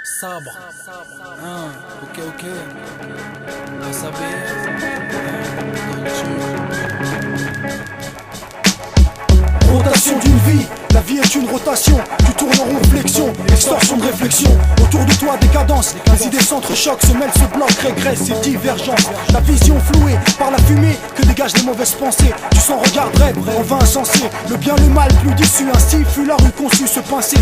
Sabre. Ok. SAB. Rotation d'une vie, la vie est une rotation. Tu tournes en réflexion, extorsion de réflexion. Autour de toi des cadences, les idées s'entrechoquent, se mêlent, se bloquent, régressent et divergence. La vision flouée par la fumée que dégagent les mauvaises pensées. Tu s'en regarderais, en vain insensé. Le bien, le mal, plus d'issue, ainsi fut la rue conçue, se pincer.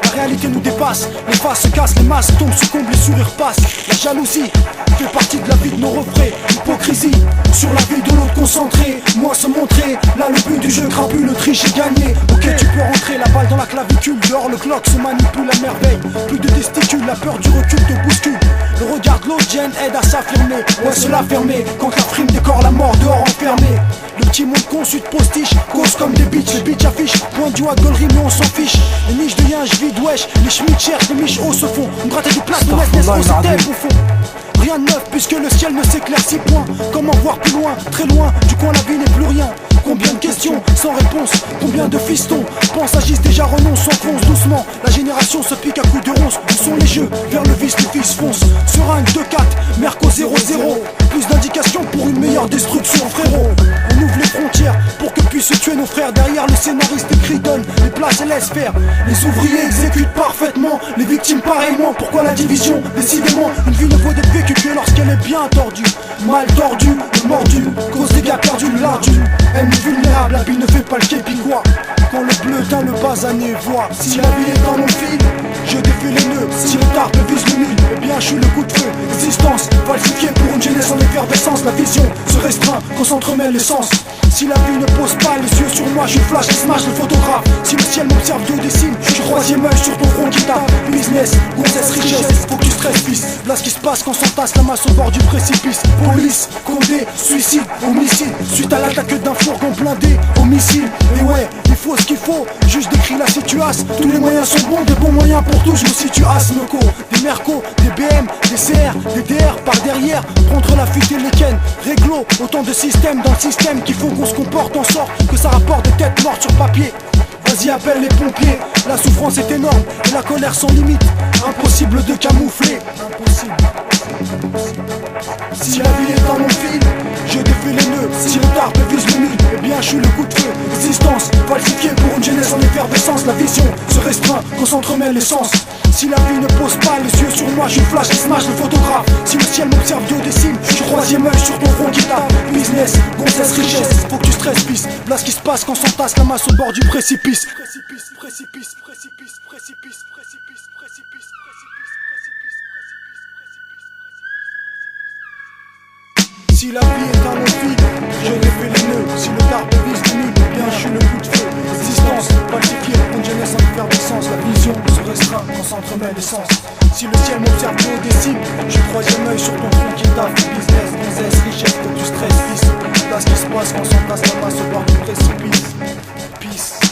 La réalité nous dépasse, les faces se cassent, les masques tombent, succombent, les sourires passent. La jalousie fait partie de la vie de nos refrains. Hypocrisie, sur la vie de l'autre concentré. Moi se montrer, là le but du jeu crapule, le triche est gagné. Ok, tu peux rentrer, la balle dans la clavicule. Dehors le clock se manipule à merveille. Plus de testicules, la peur du recul te bouscule. Le regard de l'autre gêne aide à s'affirmer. Ouais, se l'affirmer, quand la frime décore la mort dehors enfermé. Le petit monde conçu de postiche, cause comme des bitches. Les bitches affichent, point du doigt gaulerie, mais on s'en fiche. Les niches de yinche vide, wesh. Les schmitts cherchent, les miches hauts se font. On gratte du plat, on laisse au fond. Rien de neuf puisque le ciel ne s'éclaircit point. Comment voir plus loin, très loin, du coin la vie n'est plus rien. Combien de questions sans réponse, combien de fistons pensent, agissent, déjà renoncent, s'enfoncent doucement. La génération se pique à coups de ronce. Où sont les jeux, vers le vice, le fils fonce. Seringue 2-4, Merco 0-0. Plus d'indications pour une meilleure destruction, frérot. On ouvre les frontières pour que puissent se tuer nos frères. Derrière le scénariste écrit donne les places et laisse faire. Les ouvriers exécutent parfaitement, les victimes pareillement. Pourquoi la division? Décidément, une vie ne vaut d'être vécue que lorsqu'elle est bien tordue. Mal tordue, mordue, cause des gars perdus, l'ardue. Elle est vulnérable, la bille ne fait pas le képiquois. Quand le bleu teint le basané voit. Si la vie est dans mon fil, je défais les nœuds. Si le dark vise le mille, eh bien je suis le coup de feu. Existence falsifiée pour une jeunesse en effervescence. La vision se restreint quand s'entremêlent les sens. Si la vie ne pose pas les yeux sur moi, je flash et smash le photographe. Si le ciel m'observe, Dieu dessine. Je suis troisième œil sur ton front qui tape. Business, gonzesse, richesse, faut que tu stresses fils. Là ce qui se passe quand s'entasse la masse au bord du précipice. Police, condé, suicide, homicide. Suite à l'attaque d'un fourgon blindé, homicide. Et ouais, il faut ce qu'il faut, juste décrit la situation. Tous les moyens sont bons, des bons moyens pour tous. Je me situe à Smeco, des Merco, des BM, des CR, des DR par derrière. Prendre la fuite et les ken, réglo. Autant de systèmes dans le système qui font qu'on se comporte en sorte que ça rapporte des têtes mortes sur papier. Vas-y, appelle les pompiers, la souffrance est énorme et la colère sans limite. Impossible de camoufler. Impossible. Si la vie est dans mon fil, je défais les nœuds. Si le dark vise le mille, eh bien je suis le coup de feu. Existence falsifiée pour une jeunesse en effervescence. La vision se restreint quand s'entremêlent les sens. Si la vie ne pose pas les yeux sur moi, je flash et smash le photographe. Si le ciel m'observe, Dieu dessine. Je suis troisième œil sur ton front qui tape. Business, gonzesse, richesse, faut que tu stresses pisse. Là ce qui se passe quand s'entasse la masse au bord du précipice. Si la vie est un long fil, je défais les nœuds. Si le dark vise le mille, eh bien je suis le coup de feu. Existence falsifiée pour une jeunesse en effervescence. La vision se restreint quand s'entremêlent les sens. Si le ciel m'observe, Dieu décide. Je suis troisième œil sur ton front qui tape. Business, gonzesse, richesse, faut que tu stresses fils. Là ce qui se passe quand s'entasse la masse au bord du précipice. Peace.